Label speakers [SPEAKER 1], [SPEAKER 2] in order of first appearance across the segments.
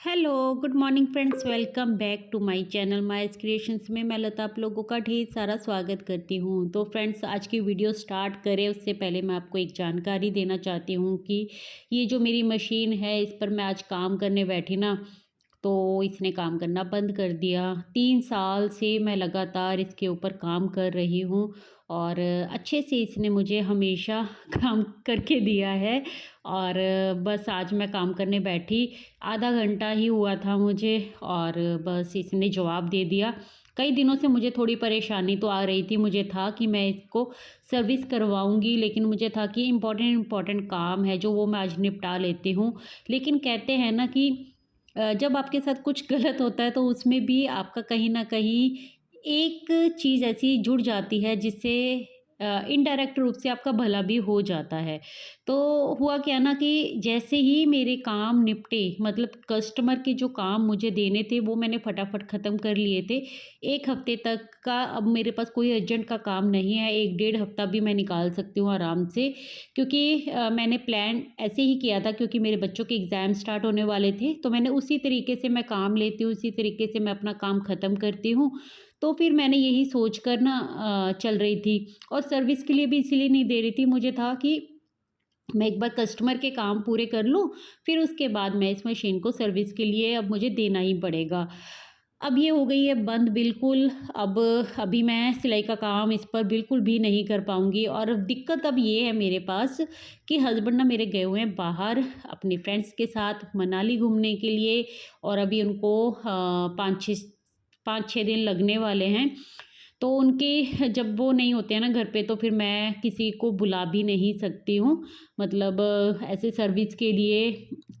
[SPEAKER 1] Hello good morning friends, welcome back to my channel Mice Creations में मैं लता आप लोगों का ढेर सारा स्वागत करती हूँ। तो फ्रेंड्स, आज की वीडियो स्टार्ट करें उससे पहले मैं आपको एक जानकारी देना चाहती हूँ कि ये जो मेरी मशीन है इस पर मैं आज काम करने बैठी ना, तो इसने काम करना बंद कर दिया। 3 साल से मैं लगातार इसके ऊपर काम कर रही हूँ और अच्छे से इसने मुझे हमेशा काम करके दिया है। और बस आज मैं काम करने बैठी, आधा घंटा ही हुआ था मुझे और बस इसने जवाब दे दिया। कई दिनों से मुझे थोड़ी परेशानी तो आ रही थी, मुझे था कि मैं इसको सर्विस करवाऊंगी, लेकिन मुझे था कि इम्पॉर्टेंट काम है जो वो मैं आज निपटा लेती हूँ। लेकिन कहते हैं ना कि जब आपके साथ कुछ गलत होता है तो उसमें भी आपका कहीं न कहीं एक चीज़ ऐसी जुड़ जाती है जिससे इनडायरेक्ट रूप से आपका भला भी हो जाता है। तो हुआ क्या ना कि जैसे ही मेरे काम निपटे, मतलब कस्टमर के जो काम मुझे देने थे वो मैंने फटाफट ख़त्म कर लिए थे। 1 हफ़्ते तक का अब मेरे पास कोई अर्जेंट का काम नहीं है, 1 डेढ़ हफ़्ता भी मैं निकाल सकती हूँ आराम से। क्योंकि मैंने प्लान ऐसे ही किया था, क्योंकि मेरे बच्चों के एग्ज़ाम स्टार्ट होने वाले थे, तो मैंने उसी तरीके से मैं काम लेती हूँ, उसी तरीके से मैं अपना काम ख़त्म करती हूँ। तो फिर मैंने यही सोच कर ना चल रही थी और सर्विस के लिए भी इसीलिए नहीं दे रही थी। मुझे था कि मैं एक बार कस्टमर के काम पूरे कर लूँ, फिर उसके बाद मैं इस मशीन को सर्विस के लिए अब मुझे देना ही पड़ेगा। अब ये हो गई है बंद बिल्कुल। अब अभी मैं सिलाई का काम इस पर बिल्कुल भी नहीं कर पाऊँगी और दिक्कत अब ये है मेरे पास कि हस्बैंड ना मेरे गए हुए हैं बाहर अपने फ्रेंड्स के साथ मनाली घूमने के लिए, और अभी उनको 5-6 दिन लगने वाले हैं। तो उनके जब वो नहीं होते हैं ना घर पे, तो फिर मैं किसी को बुला भी नहीं सकती हूँ, मतलब ऐसे सर्विस के लिए।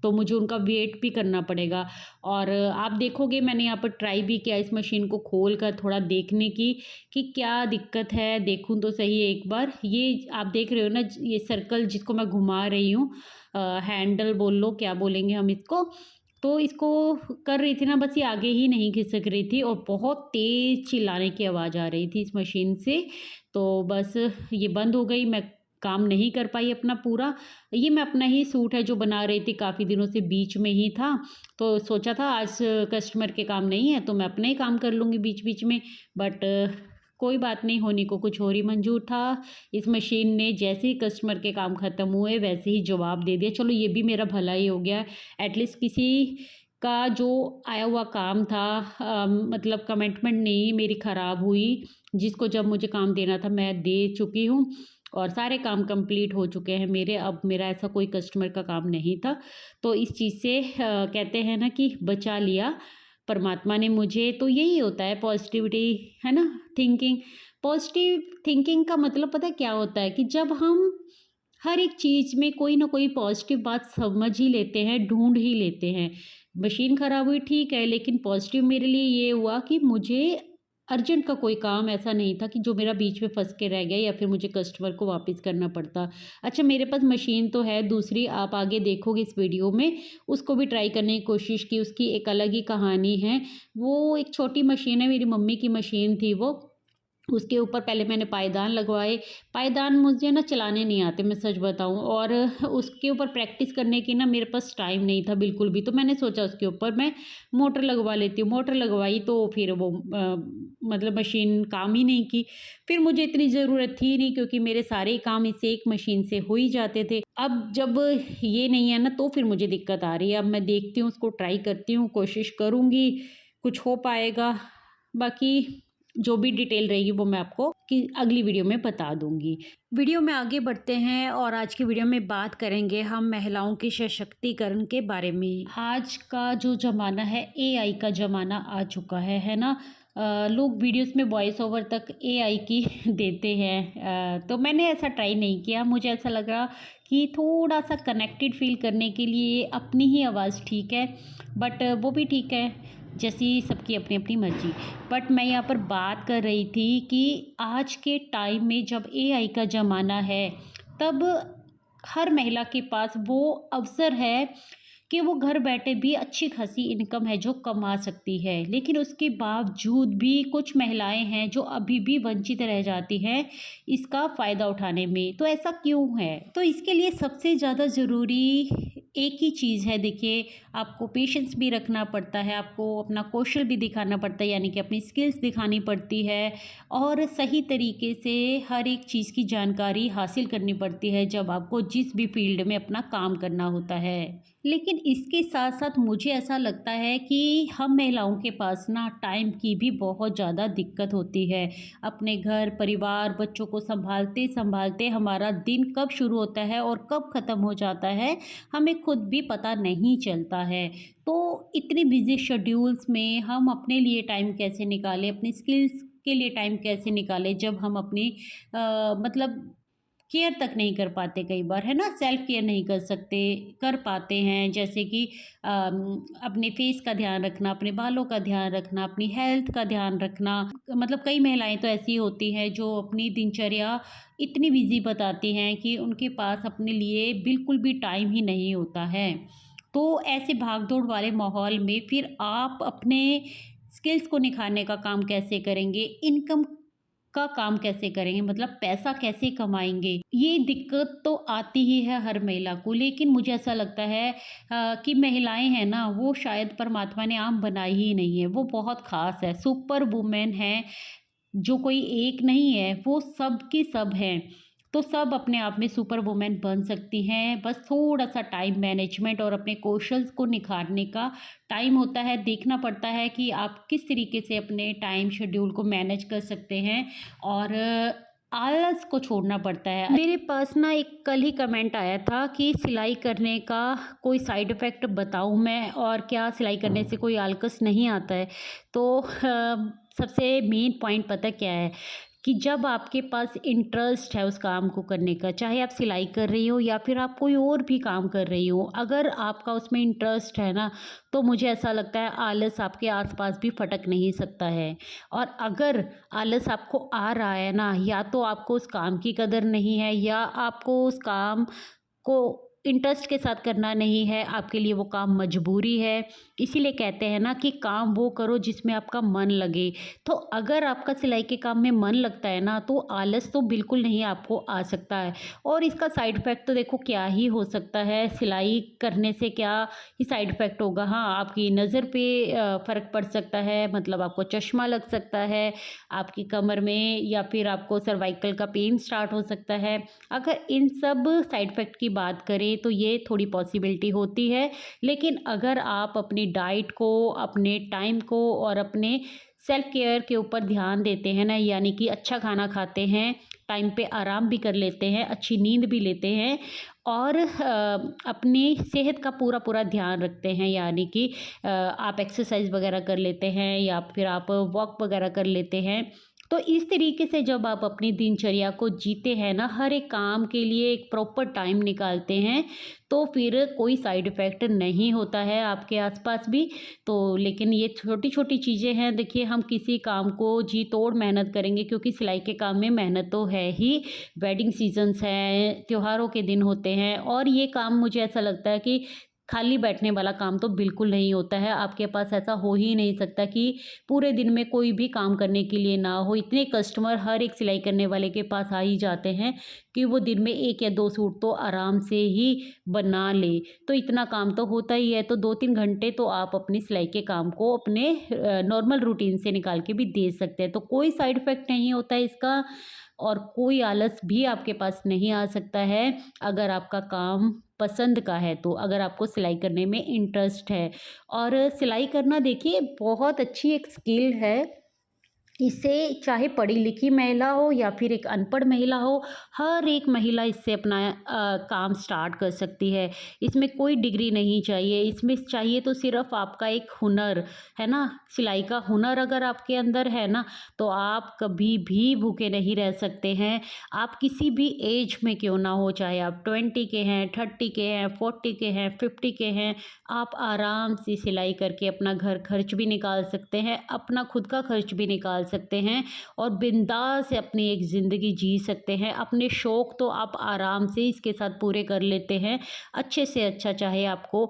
[SPEAKER 1] तो मुझे उनका वेट भी करना पड़ेगा। और आप देखोगे मैंने यहाँ पर ट्राई भी किया इस मशीन को खोल कर थोड़ा देखने की कि क्या दिक्कत है, देखूँ तो सही एक बार। ये आप देख रहे हो ना, ये सर्कल जिसको मैं घुमा रही हूँ, हैंडल बोल लो, क्या बोलेंगे हम इसको। तो इसको कर रही थी ना, बस ये आगे ही नहीं खिसक रही थी और बहुत तेज़ चिल्लाने की आवाज़ आ रही थी इस मशीन से। तो बस ये बंद हो गई, मैं काम नहीं कर पाई अपना पूरा। ये मैं अपना ही सूट है जो बना रही थी, काफ़ी दिनों से बीच में ही था, तो सोचा था आज कस्टमर के काम नहीं है तो मैं अपना ही काम कर लूँगी बीच बीच में। बट कोई बात नहीं, होने को कुछ और ही मंजूर था। इस मशीन ने जैसे ही कस्टमर के काम ख़त्म हुए वैसे ही जवाब दे दिया। चलो ये भी मेरा भला ही हो गया, एटलीस्ट किसी का जो आया हुआ काम था, मतलब कमिटमेंट नहीं मेरी ख़राब हुई। जिसको जब मुझे काम देना था मैं दे चुकी हूँ और सारे काम कंप्लीट हो चुके हैं मेरे। अब मेरा ऐसा कोई कस्टमर का काम नहीं था। तो इस चीज़ से कहते हैं ना कि बचा लिया परमात्मा ने मुझे। तो यही होता है पॉजिटिविटी, है ना, थिंकिंग। पॉजिटिव थिंकिंग का मतलब पता है क्या होता है कि जब हम हर एक चीज़ में कोई ना कोई पॉजिटिव बात समझ ही लेते हैं, ढूंढ ही लेते हैं। मशीन ख़राब हुई ठीक है, लेकिन पॉजिटिव मेरे लिए ये हुआ कि मुझे अर्जेंट का कोई काम ऐसा नहीं था कि जो मेरा बीच में फंस के रह गया या फिर मुझे कस्टमर को वापस करना पड़ता। अच्छा, मेरे पास मशीन तो है दूसरी, आप आगे देखोगे इस वीडियो में, उसको भी ट्राई करने की कोशिश की, उसकी एक अलग ही कहानी है। वो एक छोटी मशीन है, मेरी मम्मी की मशीन थी वो। उसके ऊपर पहले मैंने पायदान लगवाए। पायदान मुझे ना चलाने नहीं आते, मैं सच बताऊँ, और उसके ऊपर प्रैक्टिस करने की ना मेरे पास टाइम नहीं था बिल्कुल भी। तो मैंने सोचा उसके ऊपर मैं मोटर लगवा लेती हूँ। मोटर लगवाई तो फिर वो मतलब मशीन काम ही नहीं की। फिर मुझे इतनी ज़रूरत थी नहीं, क्योंकि मेरे सारे काम इस एक मशीन से हो ही जाते थे। अब जब ये नहीं है ना, तो फिर मुझे दिक्कत आ रही है। अब मैं देखती हूँ, उसको ट्राई करती हूँ, कोशिश करूँगी कुछ हो पाएगा। बाकी जो भी डिटेल रहेगी वो मैं आपको कि अगली वीडियो में बता दूंगी। वीडियो में आगे बढ़ते हैं और आज की वीडियो में बात करेंगे हम महिलाओं के सशक्तिकरण के बारे में। आज का जो ज़माना है, एआई का ज़माना आ चुका है ना। लोग वीडियोस में वॉइस ओवर तक एआई की देते हैं। तो मैंने ऐसा ट्राई नहीं किया, मुझे ऐसा लगा कि थोड़ा सा कनेक्टेड फील करने के लिए अपनी ही आवाज़ ठीक है। बट वो भी ठीक है, जैसी सबकी अपनी अपनी मर्जी। बट मैं यहाँ पर बात कर रही थी कि आज के टाइम में जब एआई का ज़माना है, तब हर महिला के पास वो अवसर है कि वो घर बैठे भी अच्छी खासी इनकम है जो कमा सकती है। लेकिन उसके बावजूद भी कुछ महिलाएं हैं जो अभी भी वंचित रह जाती हैं इसका फ़ायदा उठाने में। तो ऐसा क्यों है? तो इसके लिए सबसे ज़्यादा ज़रूरी एक ही चीज़ है, देखिए आपको पेशेंस भी रखना पड़ता है, आपको अपना कौशल भी दिखाना पड़ता है, यानी कि अपनी स्किल्स दिखानी पड़ती है और सही तरीके से हर एक चीज़ की जानकारी हासिल करनी पड़ती है जब आपको जिस भी फील्ड में अपना काम करना होता है। लेकिन इसके साथ साथ मुझे ऐसा लगता है कि हम महिलाओं के पास ना टाइम की भी बहुत ज़्यादा दिक्कत होती है। अपने घर परिवार बच्चों को संभालते संभालते हमारा दिन कब शुरू होता है और कब ख़त्म हो जाता है, हमें खुद भी पता नहीं चलता है। तो इतनी बिजी शेड्यूल्स में हम अपने लिए टाइम कैसे निकालें, अपनी स्किल्स के लिए टाइम कैसे निकालें, जब हम अपनी मतलब केयर तक नहीं कर पाते, कई बार है ना, सेल्फ केयर नहीं कर सकते, कर पाते हैं, जैसे कि अपने फेस का ध्यान रखना, अपने बालों का ध्यान रखना, अपनी हेल्थ का ध्यान रखना। मतलब कई महिलाएं तो ऐसी होती हैं जो अपनी दिनचर्या इतनी बिजी बताती हैं कि उनके पास अपने लिए बिल्कुल भी टाइम ही नहीं होता है। तो ऐसे भाग दौड़ वाले माहौल में फिर आप अपने स्किल्स को निखारने का काम कैसे करेंगे, इनकम का काम कैसे करेंगे, मतलब पैसा कैसे कमाएँगे? ये दिक्कत तो आती ही है हर महिला को, लेकिन मुझे ऐसा लगता है कि महिलाएँ हैं ना, वो शायद परमात्मा ने आम बनाई ही नहीं है, वो बहुत ख़ास है, सुपर वुमेन है, जो कोई एक नहीं है, वो सब की सब हैं। तो सब अपने आप में सुपर वुमेन बन सकती हैं, बस थोड़ा-सा टाइम मैनेजमेंट और अपने कौशल्स को निखारने का टाइम होता है, देखना पड़ता है कि आप किस तरीके से अपने टाइम शेड्यूल को मैनेज कर सकते हैं और आलस को छोड़ना पड़ता है। मेरे पास ना एक कल ही कमेंट आया था कि सिलाई करने का कोई साइड इफ़ेक्ट बताऊँ मैं, और क्या सिलाई करने से कोई आलकस नहीं आता है? तो सबसे मेन पॉइंट पता क्या है कि जब आपके पास इंटरेस्ट है उस काम को करने का, चाहे आप सिलाई कर रही हो या फिर आप कोई और भी काम कर रही हो, अगर आपका उसमें इंटरेस्ट है ना, तो मुझे ऐसा लगता है आलस आपके आसपास भी फटक नहीं सकता है। और अगर आलस आपको आ रहा है ना, या तो आपको उस काम की कदर नहीं है या आपको उस काम को इंटरेस्ट के साथ करना नहीं है, आपके लिए वो काम मजबूरी है। इसीलिए कहते हैं ना कि काम वो करो जिसमें आपका मन लगे। तो अगर आपका सिलाई के काम में मन लगता है ना, तो आलस तो बिल्कुल नहीं आपको आ सकता है। और इसका साइड इफ़ेक्ट तो देखो क्या ही हो सकता है, सिलाई करने से क्या ही साइड इफ़ेक्ट होगा। हाँ, आपकी नज़र पे फ़र्क पड़ सकता है, मतलब आपको चश्मा लग सकता है, आपकी कमर में या फिर आपको सर्वाइकल का पेन स्टार्ट हो सकता है। अगर इन सब साइड इफ़ेक्ट की बात करें तो ये थोड़ी पॉसिबिलिटी होती है, लेकिन अगर आप अपनी डाइट को, अपने टाइम को और अपने सेल्फ केयर के ऊपर ध्यान देते हैं ना, यानी कि अच्छा खाना खाते हैं, टाइम पे आराम भी कर लेते हैं, अच्छी नींद भी लेते हैं और अपनी सेहत का पूरा पूरा ध्यान रखते हैं, यानी कि आप एक्सरसाइज वगैरह कर लेते हैं या फिर आप वॉक वगैरह कर लेते हैं, तो इस तरीके से जब आप अपनी दिनचर्या को जीते हैं ना, हर एक काम के लिए एक प्रॉपर टाइम निकालते हैं, तो फिर कोई साइड इफ़ेक्ट नहीं होता है आपके आसपास भी। तो लेकिन ये छोटी छोटी चीज़ें हैं, देखिए हम किसी काम को जी तोड़ मेहनत करेंगे, क्योंकि सिलाई के काम में मेहनत तो है ही, वेडिंग सीजन्स हैं, त्योहारों के दिन होते हैं, और ये काम मुझे ऐसा लगता है कि खाली बैठने वाला काम तो बिल्कुल नहीं होता है। आपके पास ऐसा हो ही नहीं सकता कि पूरे दिन में कोई भी काम करने के लिए ना हो। इतने कस्टमर हर एक सिलाई करने वाले के पास आ ही जाते हैं कि वो दिन में 1 या 2 सूट तो आराम से ही बना ले। तो इतना काम तो होता ही है, तो 2-3 घंटे तो आप अपनी सिलाई के काम को अपने नॉर्मल रूटीन से निकाल के भी दे सकते हैं। तो कोई साइड इफ़ेक्ट नहीं होता है इसका, और कोई आलस भी आपके पास नहीं आ सकता है, अगर आपका काम पसंद का है तो, अगर आपको सिलाई करने में इंटरेस्ट है। और सिलाई करना देखिए बहुत अच्छी एक स्किल है, इससे चाहे पढ़ी लिखी महिला हो या फिर एक अनपढ़ महिला हो, हर एक महिला इससे अपना काम स्टार्ट कर सकती है। इसमें कोई डिग्री नहीं चाहिए, इसमें चाहिए तो सिर्फ़ आपका एक हुनर, है ना? सिलाई का हुनर अगर आपके अंदर है ना, तो आप कभी भी भूखे नहीं रह सकते हैं। आप किसी भी एज में क्यों ना हो, चाहे आप 20 के हैं, 30 के हैं, 40 के हैं, 50 के हैं, आप आराम से सिलाई करके अपना घर खर्च भी निकाल सकते हैं, अपना खुद का खर्च भी निकाल सकते हैं और बिंदास से अपनी एक ज़िंदगी जी सकते हैं। अपने शौक़ तो आप आराम से इसके साथ पूरे कर लेते हैं, अच्छे से अच्छा, चाहे आपको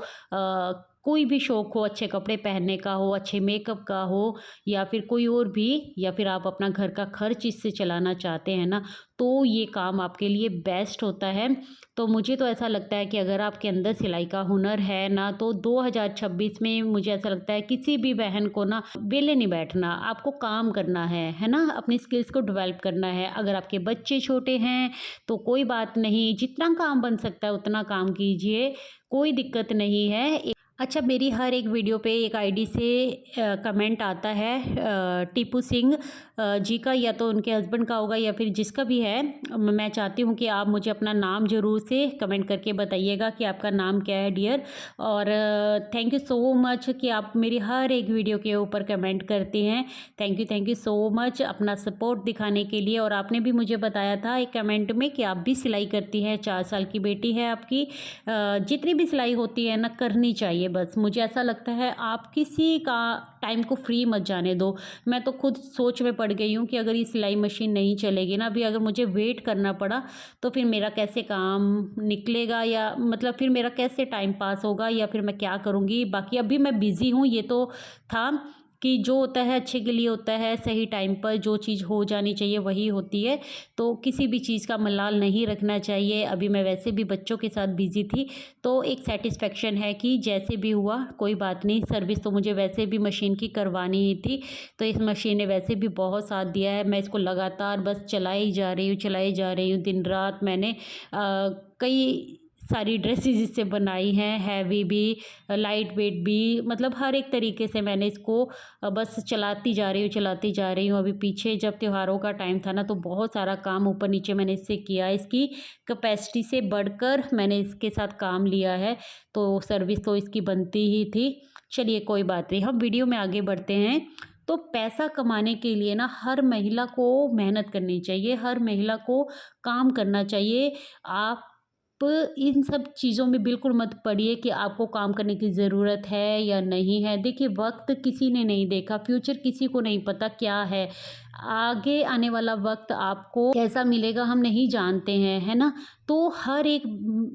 [SPEAKER 1] कोई भी शौक़ हो, अच्छे कपड़े पहनने का हो, अच्छे मेकअप का हो, या फिर कोई और भी, या फिर आप अपना घर का खर्च इससे चलाना चाहते हैं ना, तो ये काम आपके लिए बेस्ट होता है। तो मुझे तो ऐसा लगता है कि अगर आपके अंदर सिलाई का हुनर है ना, तो 2026 में मुझे ऐसा लगता है किसी भी बहन को ना वेले नहीं बैठना, आपको काम करना है ना, अपनी स्किल्स को डेवलप करना है। अगर आपके बच्चे छोटे हैं तो कोई बात नहीं, जितना काम बन सकता है उतना काम कीजिए, कोई दिक्कत नहीं है। अच्छा, मेरी हर एक वीडियो पे एक आईडी से कमेंट आता है टीपू सिंह जी का, या तो उनके हस्बैंड का होगा या फिर जिसका भी है। मैं चाहती हूँ कि आप मुझे अपना नाम ज़रूर से कमेंट करके बताइएगा कि आपका नाम क्या है डियर। और थैंक यू सो मच कि आप मेरी हर एक वीडियो के ऊपर कमेंट करते हैं। थैंक यू सो मच अपना सपोर्ट दिखाने के लिए। और आपने भी मुझे बताया था एक कमेंट में कि आप भी सिलाई करती हैं, 4 साल की बेटी है आपकी। जितनी भी सिलाई होती है ना, करनी चाहिए। बस मुझे ऐसा लगता है आप किसी का टाइम को फ्री मत जाने दो। मैं तो खुद सोच में पड़ गई हूँ कि अगर ये सिलाई मशीन नहीं चलेगी ना, अभी अगर मुझे वेट करना पड़ा तो फिर मेरा कैसे काम निकलेगा, या मतलब फिर मेरा कैसे टाइम पास होगा, या फिर मैं क्या करूँगी। बाकी अभी मैं बिज़ी हूँ, ये तो था कि जो होता है अच्छे के लिए होता है, सही टाइम पर जो चीज़ हो जानी चाहिए वही होती है। तो किसी भी चीज़ का मलाल नहीं रखना चाहिए। अभी मैं वैसे भी बच्चों के साथ बिज़ी थी, तो एक सेटिस्फेक्शन है कि जैसे भी हुआ कोई बात नहीं। सर्विस तो मुझे वैसे भी मशीन की करवानी ही थी, तो इस मशीन ने वैसे भी बहुत साथ दिया है। मैं इसको लगातार बस चलाई जा रही हूँ। दिन रात मैंने कई सारी ड्रेसेस इससे बनाई हैं, हैवी भी, लाइट वेट भी, मतलब हर एक तरीके से मैंने इसको बस चलाती जा रही हूँ। अभी पीछे जब त्योहारों का टाइम था ना, तो बहुत सारा काम ऊपर नीचे मैंने इससे किया। इसकी कैपेसिटी से बढ़कर मैंने इसके साथ काम लिया है, तो सर्विस तो इसकी बनती ही थी। चलिए कोई बात नहीं, हम वीडियो में आगे बढ़ते हैं। तो पैसा कमाने के लिए ना हर महिला को मेहनत करनी चाहिए, हर महिला को काम करना चाहिए। आप इन सब चीज़ों में बिल्कुल मत पड़िए कि आपको काम करने की ज़रूरत है या नहीं है। देखिए, वक्त किसी ने नहीं देखा, फ्यूचर किसी को नहीं पता क्या है, आगे आने वाला वक्त आपको कैसा मिलेगा हम नहीं जानते हैं, है ना। तो हर एक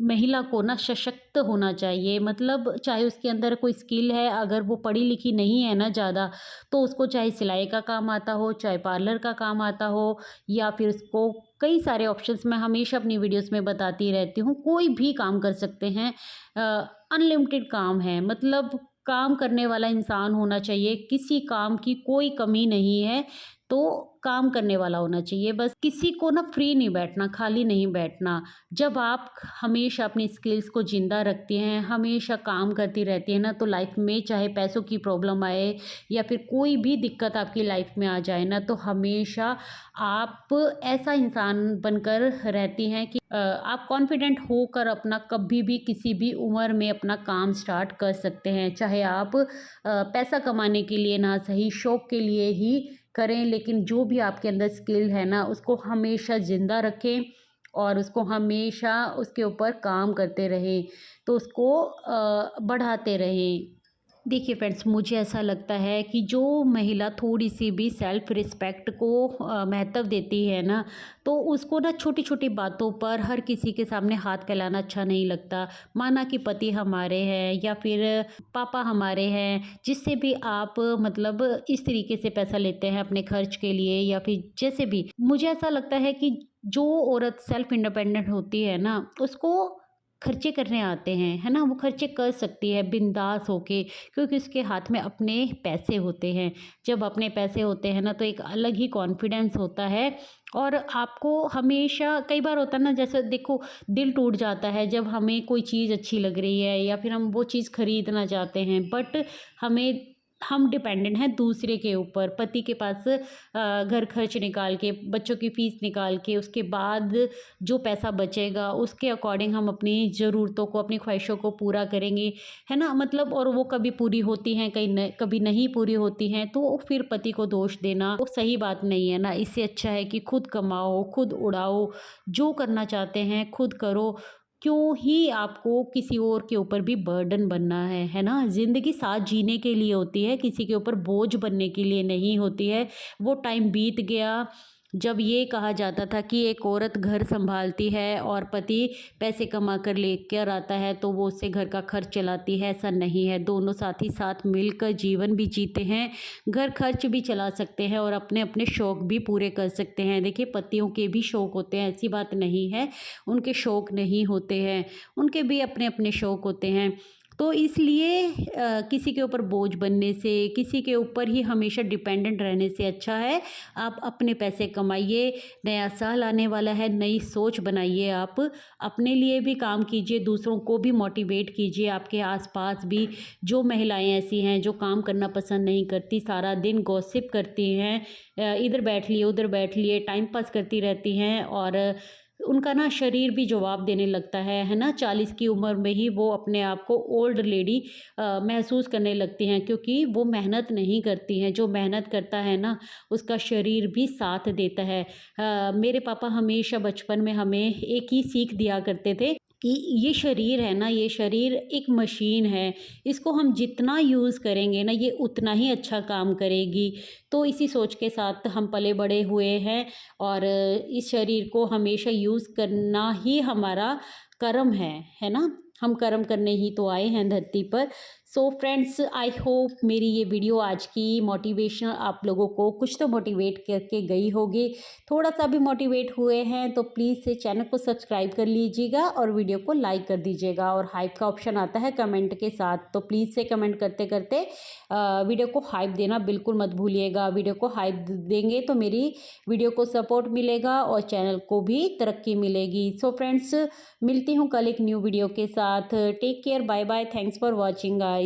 [SPEAKER 1] महिला को ना सशक्त होना चाहिए, मतलब चाहे उसके अंदर कोई स्किल है, अगर वो पढ़ी लिखी नहीं है ना ज़्यादा, तो उसको चाहे सिलाई का काम आता हो, चाहे पार्लर का काम आता हो, या फिर उसको कई सारे ऑप्शंस मैं हमेशा अपनी वीडियोस में बताती रहती हूँ, कोई भी काम कर सकते हैं। अनलिमिटेड काम है, मतलब काम करने वाला इंसान होना चाहिए, किसी काम की कोई कमी नहीं है, तो काम करने वाला होना चाहिए। बस किसी को ना फ्री नहीं बैठना, खाली नहीं बैठना। जब आप हमेशा अपनी स्किल्स को ज़िंदा रखती हैं, हमेशा काम करती रहती हैं ना, तो लाइफ में चाहे पैसों की प्रॉब्लम आए या फिर कोई भी दिक्कत आपकी लाइफ में आ जाए ना, तो हमेशा आप ऐसा इंसान बनकर रहती हैं कि आप कॉन्फिडेंट होकर अपना कभी भी किसी भी उम्र में अपना काम स्टार्ट कर सकते हैं। चाहे आप पैसा कमाने के लिए ना सही, शौक़ के लिए ही करें, लेकिन जो भी आपके अंदर स्किल है ना, उसको हमेशा ज़िंदा रखें और उसको हमेशा उसके ऊपर काम करते रहें, तो उसको बढ़ाते रहें। देखिए फ्रेंड्स, मुझे ऐसा लगता है कि जो महिला थोड़ी सी भी सेल्फ रिस्पेक्ट को महत्व देती है ना, तो उसको ना छोटी छोटी बातों पर हर किसी के सामने हाथ फैलाना अच्छा नहीं लगता। माना कि पति हमारे हैं या फिर पापा हमारे हैं, जिससे भी आप मतलब इस तरीके से पैसा लेते हैं अपने खर्च के लिए, या फिर जैसे भी, मुझे ऐसा लगता है कि जो औरत सेल्फ इंडिपेंडेंट होती है ना, उसको खर्चे करने आते हैं, है ना, वो खर्चे कर सकती है बिंदास होके, क्योंकि उसके हाथ में अपने पैसे होते हैं। जब अपने पैसे होते हैं ना, तो एक अलग ही कॉन्फिडेंस होता है। और आपको हमेशा, कई बार होता है ना, जैसे देखो, दिल टूट जाता है जब हमें कोई चीज़ अच्छी लग रही है या फिर हम वो चीज़ खरीदना चाहते हैं, बट हम डिपेंडेंट हैं दूसरे के ऊपर, पति के पास घर खर्च निकाल के, बच्चों की फ़ीस निकाल के, उसके बाद जो पैसा बचेगा उसके अकॉर्डिंग हम अपनी ज़रूरतों को, अपनी ख्वाहिशों को पूरा करेंगे, है ना, मतलब। और वो कभी पूरी होती हैं, कभी नहीं पूरी होती हैं, तो फिर पति को दोष देना वो सही बात नहीं है ना। इससे अच्छा है कि खुद कमाओ, खुद उड़ाओ, जो करना चाहते हैं खुद करो। क्यों ही आपको किसी और के ऊपर भी बर्डन बनना है ना। ज़िंदगी साथ जीने के लिए होती है, किसी के ऊपर बोझ बनने के लिए नहीं होती है। वो टाइम बीत गया जब ये कहा जाता था कि एक औरत घर संभालती है और पति पैसे कमा कर लेकर आता है तो वो उससे घर का खर्च चलाती है, ऐसा नहीं है। दोनों साथ ही साथ मिलकर जीवन भी जीते हैं, घर खर्च भी चला सकते हैं और अपने अपने शौक़ भी पूरे कर सकते हैं। देखिए, पतियों के भी शौक़ होते हैं, ऐसी बात नहीं है उनके शौक़ नहीं होते हैं, उनके भी अपने अपने शौक़ होते हैं। तो इसलिए किसी के ऊपर बोझ बनने से, किसी के ऊपर ही हमेशा डिपेंडेंट रहने से अच्छा है आप अपने पैसे कमाइए। नया साल आने वाला है, नई सोच बनाइए, आप अपने लिए भी काम कीजिए, दूसरों को भी मोटिवेट कीजिए। आपके आसपास भी जो महिलाएं ऐसी हैं जो काम करना पसंद नहीं करती, सारा दिन गॉसिप करती हैं, इधर बैठ लिए उधर बैठ लिए, टाइम पास करती रहती हैं और उनका ना शरीर भी जवाब देने लगता है ना। 40 की उम्र में ही वो अपने आप को ओल्ड लेडी महसूस करने लगती हैं, क्योंकि वो मेहनत नहीं करती हैं। जो मेहनत करता है ना उसका शरीर भी साथ देता है। मेरे पापा हमेशा बचपन में हमें एक ही सीख दिया करते थे कि ये शरीर है ना, ये शरीर एक मशीन है, इसको हम जितना यूज़ करेंगे ना ये उतना ही अच्छा काम करेगी। तो इसी सोच के साथ हम पले बड़े हुए हैं और इस शरीर को हमेशा यूज़ करना ही हमारा कर्म है ना। हम कर्म करने ही तो आए हैं धरती पर। सो फ्रेंड्स, आई होप मेरी ये वीडियो आज की मोटिवेशन आप लोगों को कुछ तो मोटिवेट करके गई होगी। थोड़ा सा भी मोटिवेट हुए हैं तो प्लीज़ से चैनल को सब्सक्राइब कर लीजिएगा और वीडियो को लाइक कर दीजिएगा। और हाइप का ऑप्शन आता है कमेंट के साथ, तो प्लीज़ से कमेंट करते करते वीडियो को हाइप देना बिल्कुल मत भूलिएगा। वीडियो को हाइप देंगे तो मेरी वीडियो को सपोर्ट मिलेगा और चैनल को भी तरक्की मिलेगी। सो फ्रेंड्स, मिलती हूँ कल एक न्यू वीडियो के साथ। Take care, bye bye, thanks for watching guys.